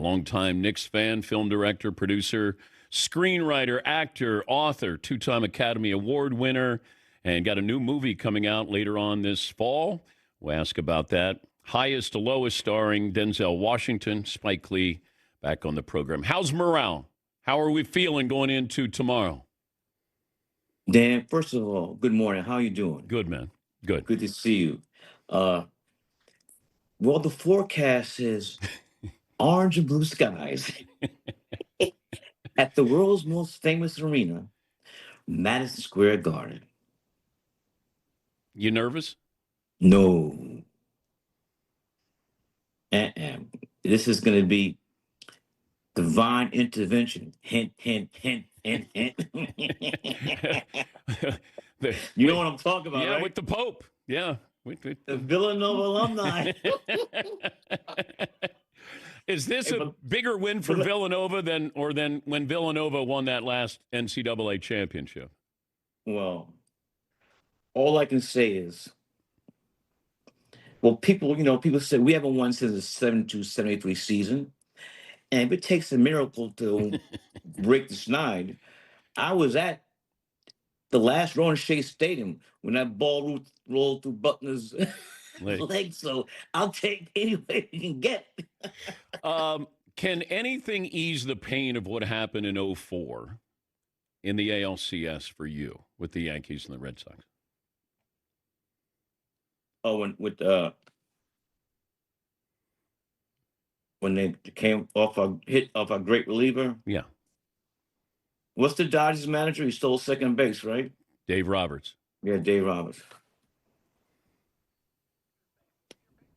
longtime Knicks fan, film director, producer, screenwriter, actor, author, two-time Academy Award winner, and got a new movie coming out later on this fall. We'll ask about that. Highest to Lowest, starring Denzel Washington, Spike Lee, back on the program. How's morale? How are we feeling going into tomorrow? Dan, first of all, good morning. How you doing? Good, man. Good. Good to see you. Well, the forecast is orange and blue skies at the world's most famous arena, Madison Square Garden. You nervous? No. This is going to be divine intervention. Hint, hint, hint, hint, hint. You know what I'm talking about, yeah, right? with the Pope. Yeah. The Villanova alumni. Is this a bigger win for Villanova than when Villanova won that last NCAA championship? Well, all I can say is, well, people say we haven't won since the 72-73 season. And if it takes a miracle to break the snide, I was at the last Ron Shea Stadium when that ball rolled through Buckner's legs. So I'll take any way we can get. Can anything ease the pain of what happened in 2004 in the ALCS for you with the Yankees and the Red Sox? Oh, when they came off a great reliever. Yeah. What's the Dodgers manager? He stole second base, right? Dave Roberts. Yeah, Dave Roberts.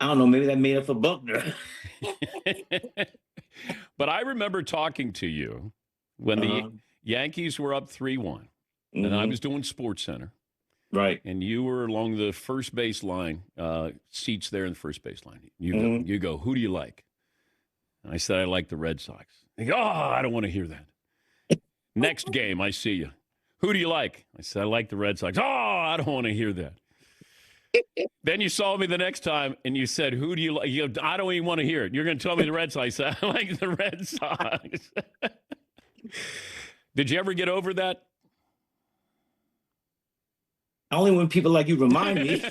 I don't know. Maybe that made up for Buckner. But I remember talking to you when the Yankees were up 3-1, and I was doing Sports Center. Right. And you were along the first base line, seats there in the first base line. You go, who do you like? And I said, I like the Red Sox. They go, I don't want to hear that. Next game, I see you. Who do you like? I said, I like the Red Sox. I don't want to hear that. Then you saw me the next time, and you said, who do you like? You go, I don't even want to hear it. You're going to tell me the Red Sox. I said, I like the Red Sox. Did you ever get over that? Only when people like you remind me.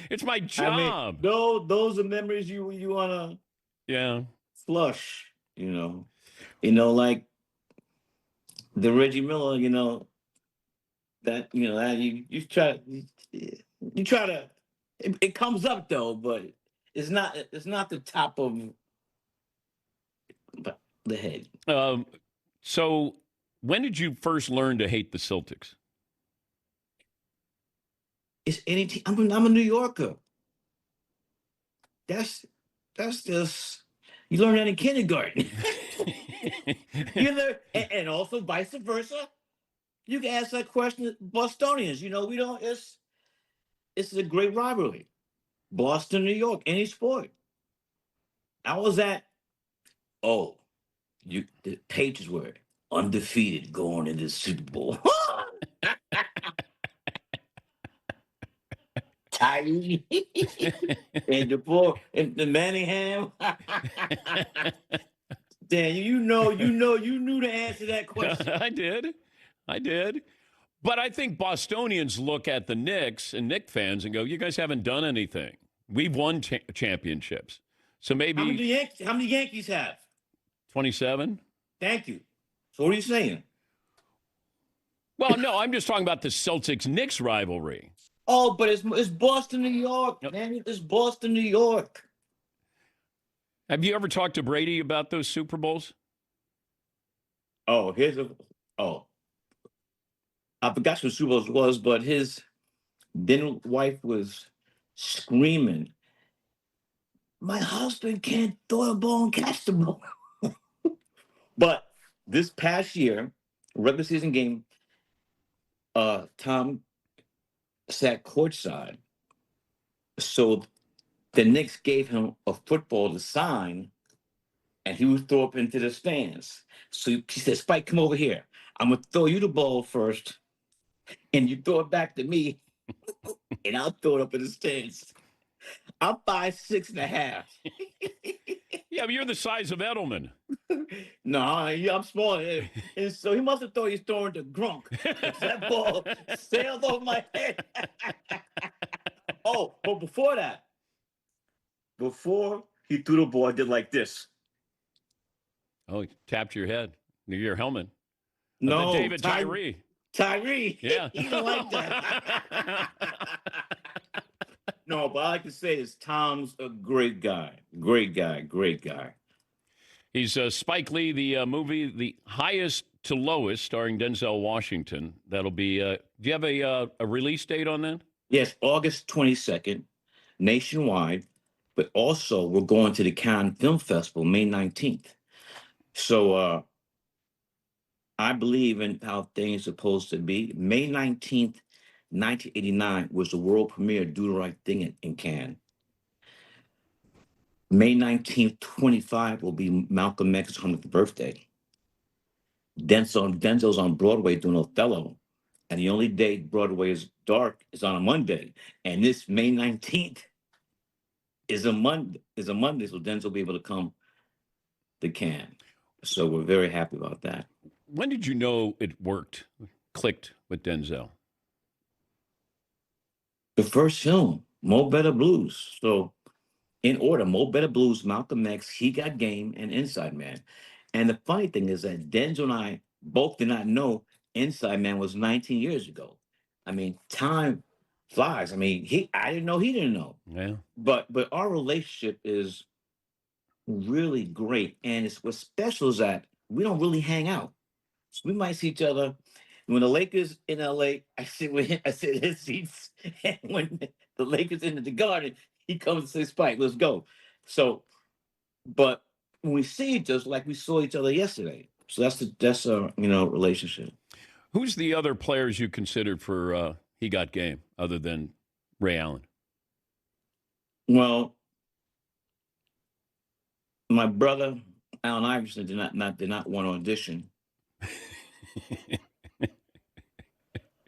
It's my job. I mean, those are memories you want to flush, like the Reggie Miller, that you try to it comes up though, but it's not the top of the head. So when did you first learn to hate the Celtics? It's anything. I'm a New Yorker. That's just, you learn that in kindergarten. And also vice versa. You can ask that question to Bostonians. We don't. It's a great rivalry. Boston, New York, any sport. I was at. The Patriots were undefeated going into the Super Bowl. Tyree and the Manningham. Dan, you knew the answer to that question. I did. But I think Bostonians look at the Knicks and Knicks fans and go, you guys haven't done anything. We've won championships. So maybe... How many Yankees have? 27. Thank you. So what are you saying? Well, no, I'm just talking about the Celtics-Knicks rivalry. Oh, but it's Boston, New York, man. It's Boston, New York. Have you ever talked to Brady about those Super Bowls? I forgot what Super Bowls was, but his then wife was screaming, my husband can't throw a ball and catch the ball. But this past year, regular season game, Tom sat courtside. So the Knicks gave him a football to sign, and he would throw up into the stands. So he said, Spike, come over here. I'm going to throw you the ball first, and you throw it back to me, and I'll throw it up in the stands. I'm 5'6.5". Yeah, but you're the size of Edelman. No, I'm small. And so he must have thought he's throwing to Grunk, because that ball sailed over my head. Oh, but before he threw the ball, I did like this. Oh, he tapped your head, your helmet. The No, David Tyree. Tyree. Yeah. He didn't like that. No, but I like to say is Tom's a great guy. Great guy. Great guy. He's Spike Lee, the movie The Highest to Lowest, starring Denzel Washington. That'll be. Do you have a release date on that? Yes, August 22nd, nationwide. But also, we're going to the Cannes Film Festival, May 19th. So I believe in how things are supposed to be. May 19th, 1989 was the world premiere of Do the Right Thing in Cannes. May 19th, 25 will be Malcolm X's 100th birthday. Denzel's on Broadway doing Othello. And the only day Broadway is dark is on a Monday. And this May 19th is a Monday, so Denzel will be able to come to Cannes. So we're very happy about that. When did you know it clicked with Denzel? The first film, Mo Better Blues. So in order, Mo Better Blues, Malcolm X, He Got Game, and Inside Man. And the funny thing is that Denzel and I both did not know Inside Man was 19 years ago. I mean, time flies. I mean, I didn't know, he didn't know. Yeah. But our relationship is really great. And what's special is that we don't really hang out. So we might see each other. When the Lakers in LA, I sit in his seats. And when the Lakers in the Garden, he comes and says, "Spike, let's go." So, but when we see each other, like we saw each other yesterday. So that's a relationship. Who's the other players you considered for He Got Game other than Ray Allen? Well, my brother Allen Iverson did not want to audition.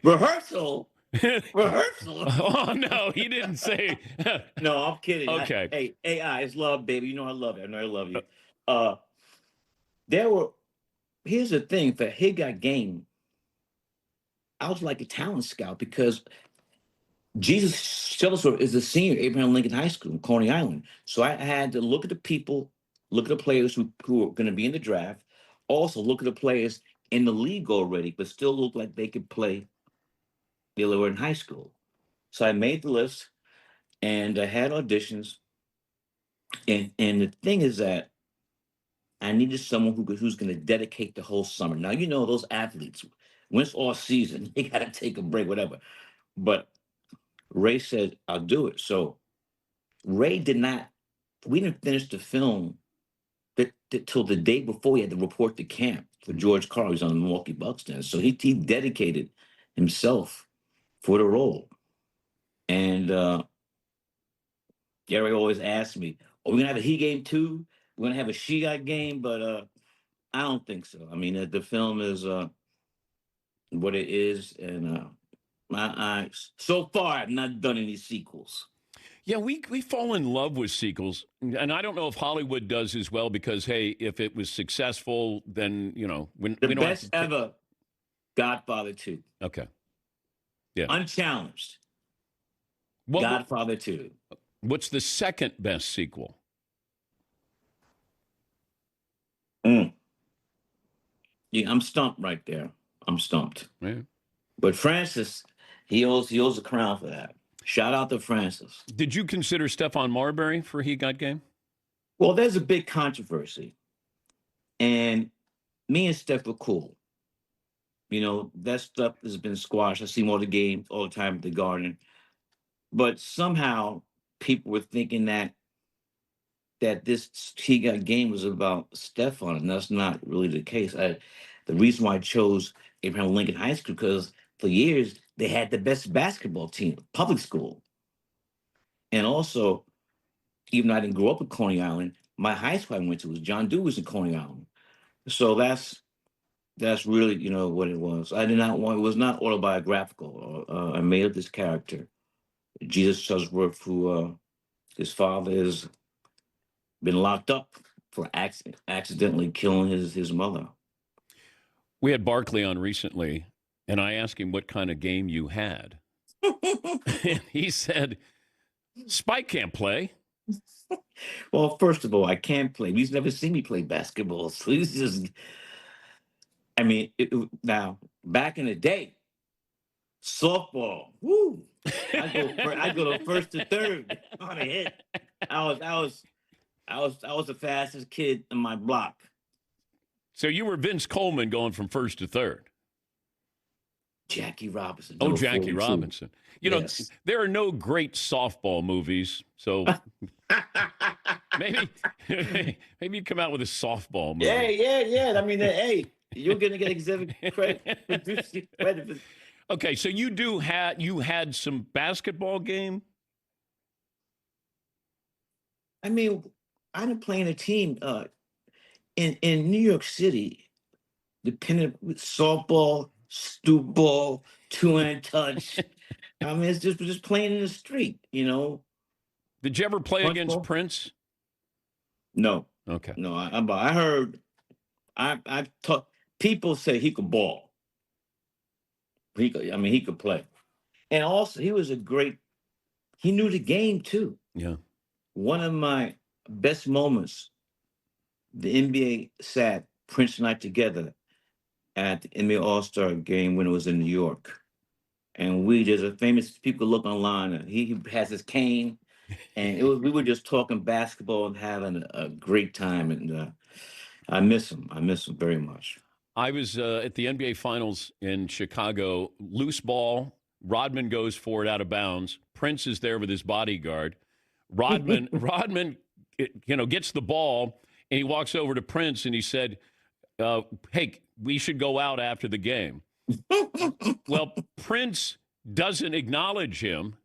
Rehearsal. Oh no, he didn't say. No, I'm kidding. Okay. Hey, AI, it's love, baby. You know I love it. I know I love you. Here's the thing, for He Got Game, I was like a talent scout because Jesus Shuttlesworth is a senior at Abraham Lincoln High School in Coney Island. So I had to look at the people, look at the players who are going to be in the draft, also look at the players in the league already, but still look like they could play. They were in high school. So I made the list and I had auditions. And the thing is that I needed someone who's going to dedicate the whole summer. Now, those athletes, when it's all season, they got to take a break, whatever. But Ray said, "I'll do it." So we didn't finish the film till the day before he had to report to camp for George Karl. He was on the Milwaukee Bucks then. So he dedicated himself for the role. And Gary always asked me, "Are we going to have a He Game too? We're going to have a She Got Game?" But I don't think so. I mean, the film is what it is. And so far, I've not done any sequels. Yeah, we fall in love with sequels, and I don't know if Hollywood does as well because, hey, if it was successful, then, the best ever, Godfather 2. Okay. Yeah. Unchallenged. Godfather 2. What's the second best sequel? Yeah, I'm stumped right there. I'm stumped. Yeah. But Francis, he owes the crown for that. Shout out to Francis. Did you consider Stephon Marbury for He Got Game? Well, there's a big controversy. And me and Steph were cool. That stuff has been squashed. I see him all the games all the time at the Garden. But somehow people were thinking that this He Got Game was about Stephon, and that's not really the case. The reason why I chose Abraham Lincoln High School, because for years they had the best basketball team, public school. And also, even though I didn't grow up in Coney Island, my high school I went to was John Dewey's in Coney Island. So that's really, what it was. It was not autobiographical. I made up this character, Jesus Shuttlesworth, who his father has been locked up for accidentally killing his mother. We had Barkley on recently, and I asked him what kind of game you had. And he said, Spike can't play. Well, first of all, I can't play. He's never seen me play basketball. So he's just, I mean, now, back in the day, softball, woo. I go to first to third on a hit. I was the fastest kid in my block. So you were Vince Coleman going from first to third. Jackie Robinson. Oh, Jackie 42. Robinson. You know, there are no great softball movies, so maybe you come out with a softball movie. Yeah. I mean, hey, you're gonna get exhibit credit. Okay, so you had some basketball game. I mean, I didn't play in a team in New York City. Depending with softball, stoop ball, two-hand touch. I mean, it's just playing in the street, you know. Did you ever play against Prince? No. Okay. No, I heard. I taught people say he could ball. He could play, and also he was he knew the game too. Yeah. One of my best moments, the NBA sat Prince and I together at the NBA All-Star game when it was in New York. And there's a famous, people look online, and he has his cane, and we were just talking basketball and having a great time. And I miss him. I miss him very much. I was at the NBA Finals in Chicago. Loose ball. Rodman goes for it out of bounds. Prince is there with his bodyguard. Rodman, gets the ball, and he walks over to Prince, and he said, hey, we should go out after the game. Well, Prince doesn't acknowledge him.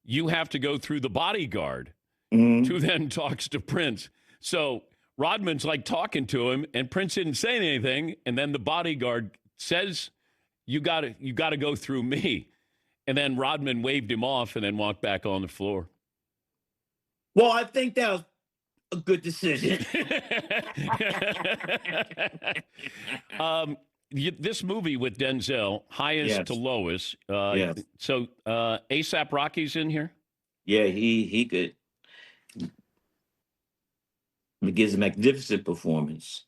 You have to go through the bodyguard who then talks to Prince. So Rodman's like talking to him, and Prince didn't say anything. And then the bodyguard says, you got to go through me. And then Rodman waved him off and then walked back on the floor. Well, I think that was a good decision. This movie with Denzel, highest to lowest. So A$AP Rocky's in here? Yeah, he could. He gives a magnificent performance.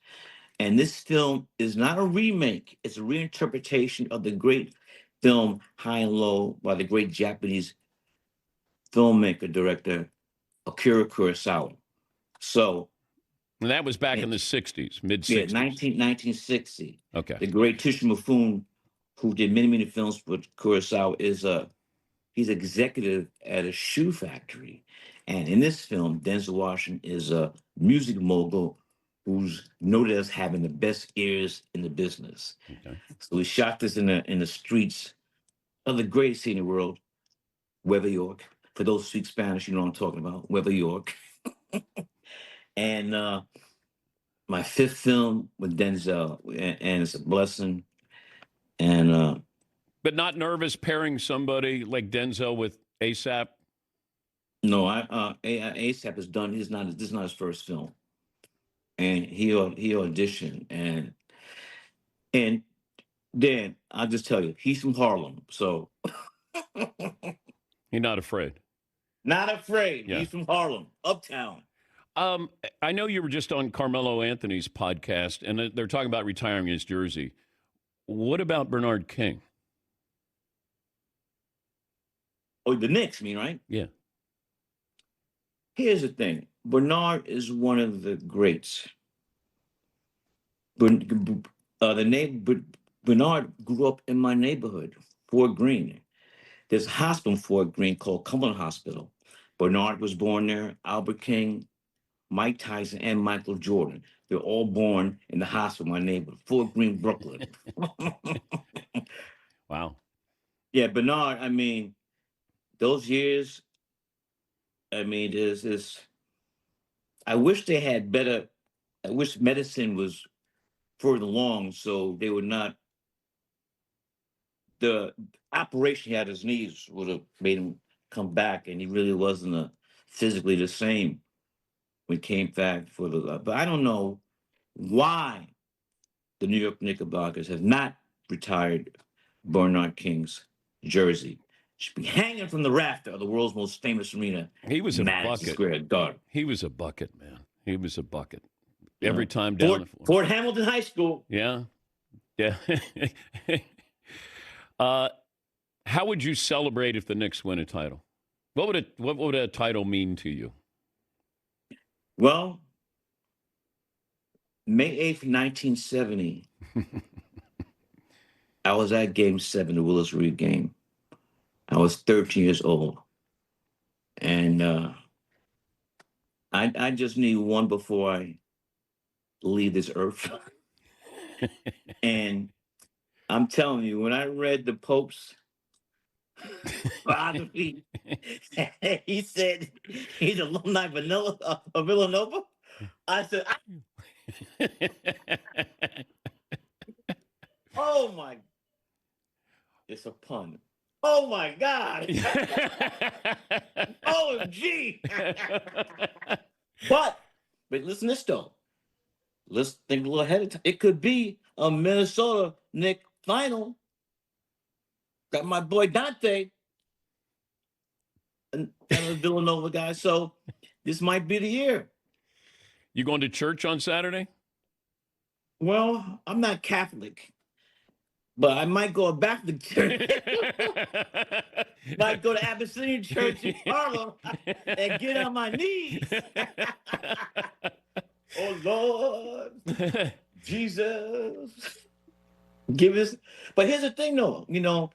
And this film is not a remake. It's a reinterpretation of the great film High and Low by the great Japanese filmmaker, director, Akira Kurosawa. So, and that was back in the 60s, mid-60s. Yeah, 1960. Okay. The great Tissue Mifune, who did many films with Kurosawa, he's executive at a shoe factory. And in this film, Denzel Washington is a music mogul who's noted as having the best ears in the business. Okay. So we shot this in the streets of the greatest city in the world, Weather, York. For those who speak Spanish, you know what I'm talking about, Weather, York. And my fifth film with Denzel, and it's a blessing. And but not nervous pairing somebody like Denzel with A$AP? No, A$AP is done. This is not his first film, and he auditioned, and then I'll just tell you, he's from Harlem, so he's not afraid. Not afraid. Yeah. He's from Harlem, uptown. I know you were just on Carmelo Anthony's podcast, and they're talking about retiring his jersey. What about Bernard King? Oh, the Knicks, mean, right? Yeah. Here's the thing. Bernard is one of the greats. Bernard grew up in my neighborhood, Fort Greene. There's a hospital in Fort Greene called Cumberland Hospital. Bernard was born there. Albert King, Mike Tyson, and Michael Jordan. They're all born in the hospital in my neighborhood, Fort Greene, Brooklyn. Wow. Yeah, Bernard, I mean, those years, I mean, I wish they had better, I wish medicine was further along so they would not, the operation he had his knees would have made him come back, and he really wasn't a physically the same when it came back for the. But I don't know why the New York Knickerbockers have not retired Bernard King's jersey. Should be hanging from the rafter of the world's most famous arena. He was a Madison bucket. Square Garden. He was a bucket, man. He was a bucket. Yeah. Every time down the floor. Fort Hamilton High School. Yeah. Yeah. How would you celebrate if the Knicks win a title? What would a title mean to you? Well, May 8th, 1970, I was at Game 7, the Willis Reed game. I was 13 years old. And I just need one before I leave this earth. And I'm telling you, when I read the Pope's biography, he said he's alumni of Villanova. I said, oh my, it's a pun. Oh my God. OMG. But listen to this though. Let's think a little ahead of time. It could be a Minnesota Knick final. Got my boy Dante and the Villanova guy. So this might be the year. You going to church on Saturday? Well, I'm not Catholic, but I might go back to church. Might go to Abyssinian Church in Harlem and get on my knees. Oh, Lord, Jesus. Give us. But here's the thing, though. You know,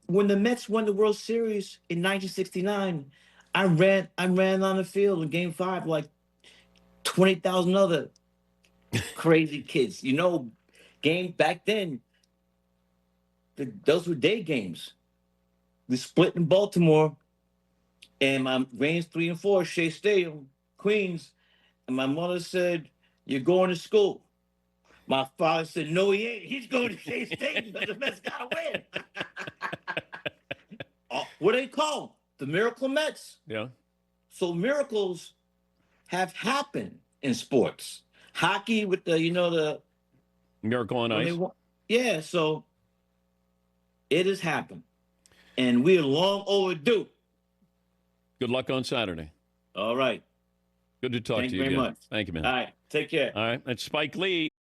when the Mets won the World Series in 1969, I ran on the field in Game 5 like 20,000 other crazy kids. You know, back then, those were day games. We split in Baltimore, and my Reigns 3 and 4, Shea Stadium, Queens, and my mother said, "You're going to school." My father said, "No, he ain't. He's going to Shea Stadium because the Mets gotta win." What do they call them? The Miracle Mets. Yeah. So miracles have happened in sports. Hockey with the Miracle on Ice. Yeah, so it has happened. And we're long overdue. Good luck on Saturday. All right. Good to talk to you very again. much. Thank you, man. All right. Take care. All right. That's Spike Lee.